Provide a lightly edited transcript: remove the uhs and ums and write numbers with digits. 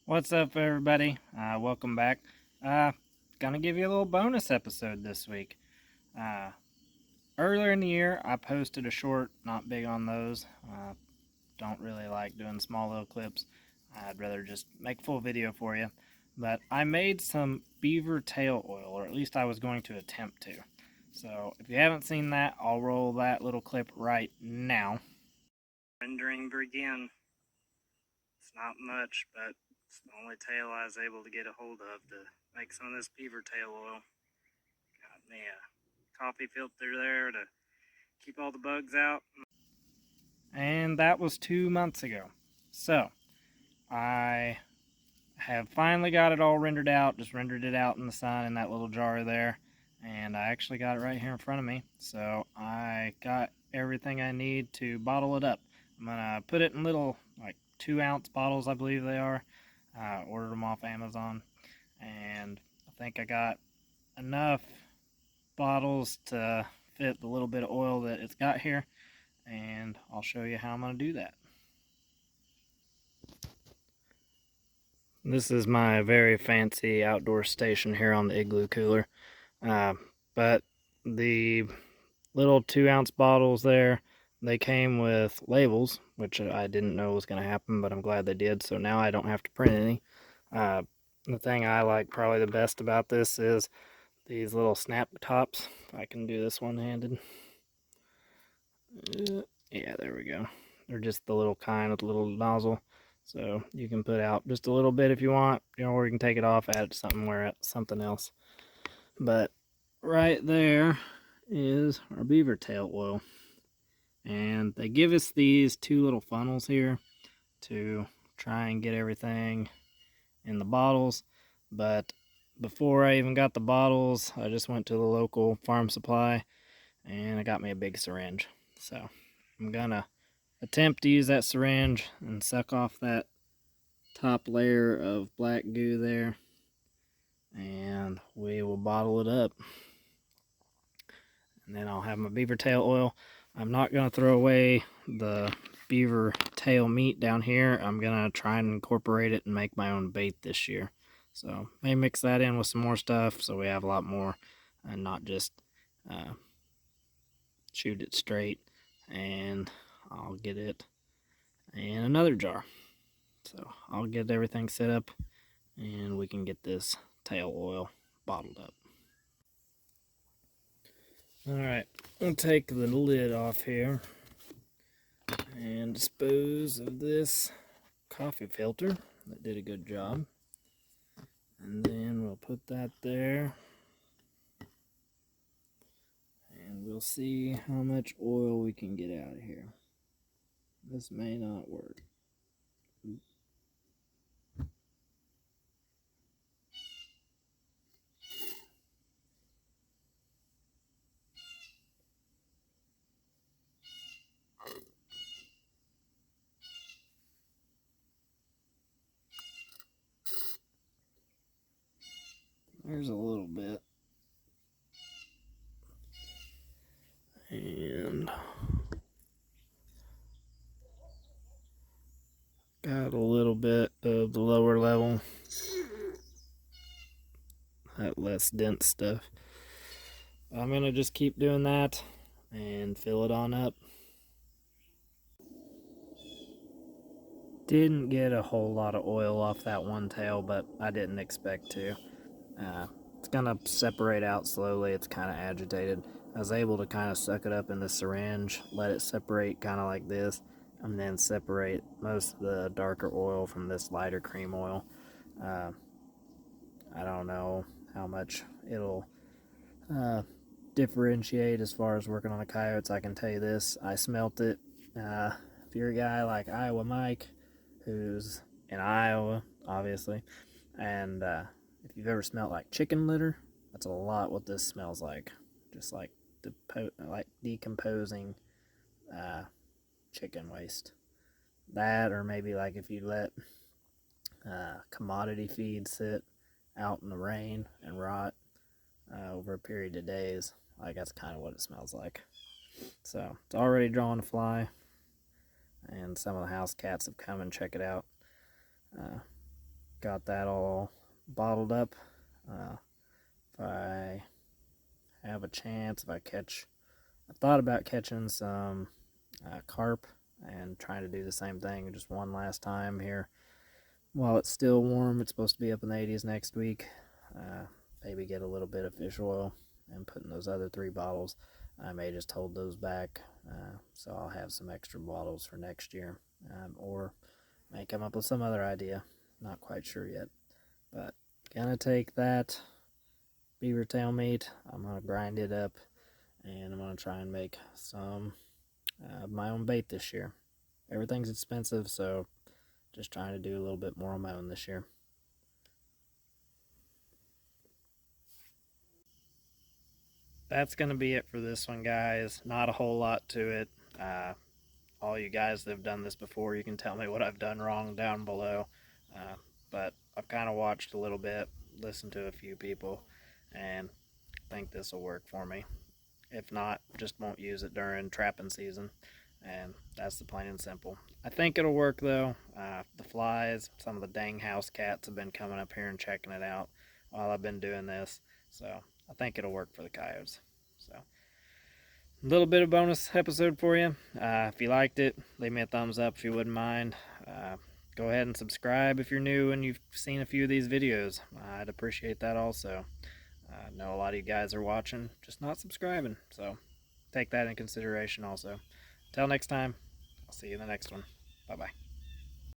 What's up, everybody? Welcome back. Uh, Gonna give you a little bonus episode this week. Uh, Earlier in the year, I posted a short, not big on those. Don't really like doing small little clips. I'd rather just make a full video for you. But I made some beaver tail oil, or at least I was going to attempt to. So if you haven't seen that, I'll roll that little clip right now. Rendering begin. It's not much, but it's the only tail I was able to get a hold of to make some of this beaver tail oil. Got me a coffee filter there to keep all the bugs out. And that was 2 months ago. So I have finally got it all rendered out, just rendered it out in the sun in that little jar there. And I actually got it right here in front of me. So I got everything I need to bottle it up. I'm gonna put it in little, like 2-ounce bottles, I believe they are. Ordered them off Amazon, and I think I got enough bottles to fit the little bit of oil that it's got here, and I'll show you how I'm going to do that. This is my very fancy outdoor station here on the igloo cooler, but the little 2-ounce bottles there, they came with labels, which I didn't know was going to happen, but I'm glad they did, so now I don't have to print any. The thing I like probably the best about this is these little snap tops. If I can do this one-handed. Yeah, there we go. They're just the little kind with the little nozzle. So you can put out just a little bit if you want, or you can take it off, add it to something else. But right there is our beaver tail oil. And they give us these 2 little funnels here to try and get everything in the bottles. But before I even got the bottles, I just went to the local farm supply and I got me a big syringe. So I'm gonna attempt to use that syringe and suck off that top layer of black goo there, and we will bottle it up. And then I'll have my beaver tail oil. I'm not gonna throw away the beaver tail meat down here. I'm gonna try and incorporate it and make my own bait this year. So may mix that in with some more stuff so we have a lot more and not just shoot it straight. And I'll get it in another jar. So I'll get everything set up and we can get this tail oil bottled up. Alright, I'll take the lid off here and dispose of this coffee filter. That did a good job. And then we'll put that there. And we'll see how much oil we can get out of here. This may not work. There's a little bit. And got a little bit of the lower level, that less dense stuff. I'm going to just keep doing that and fill it on up. Didn't get a whole lot of oil off that one tail, but I didn't expect to. It's going to separate out slowly. It's kind of agitated. I was able to kind of suck it up in the syringe, let it separate kind of like this, and then separate most of the darker oil from this lighter cream oil. I don't know how much it'll differentiate as far as working on the coyotes. I can tell you this, I smelt it. If you're a guy like Iowa Mike, who's in Iowa, obviously, and if you've ever smelled like chicken litter, that's a lot what this smells like. Just like decomposing chicken waste. That, or maybe like if you let commodity feed sit out in the rain and rot over a period of days, like that's kind of what it smells like. So it's already drawing a fly, and some of the house cats have come and check it out. got that all bottled up. If I have a chance, I thought about catching some carp and trying to do the same thing just one last time here while it's still warm. It's supposed to be up in the 80s next week. Maybe get a little bit of fish oil and put in those other 3 bottles. I may just hold those back, so I'll have some extra bottles for next year, or may come up with some other idea. Not quite sure yet, but gonna take that beaver tail meat. I'm gonna grind it up, and I'm gonna try and make some my own bait this year. Everything's expensive, so just trying to do a little bit more on my own this year. That's going to be it for this one, guys. Not a whole lot to it. All you guys that have done this before, you can tell me what I've done wrong down below. Uh, but I've kind of watched a little bit, listened to a few people, and think this will work for me. If not, just won't use it during trapping season. And that's the plain and simple. I think it'll work though. The flies, some of the dang house cats have been coming up here and checking it out while I've been doing this. So I think it'll work for the coyotes. So a little bit of bonus episode for you. If you liked it, leave me a thumbs up if you wouldn't mind. Go ahead and subscribe if you're new and you've seen a few of these videos. I'd appreciate that also. I know a lot of you guys are watching, just not subscribing. So take that in consideration also. Until next time, I'll see you in the next one. Bye-bye.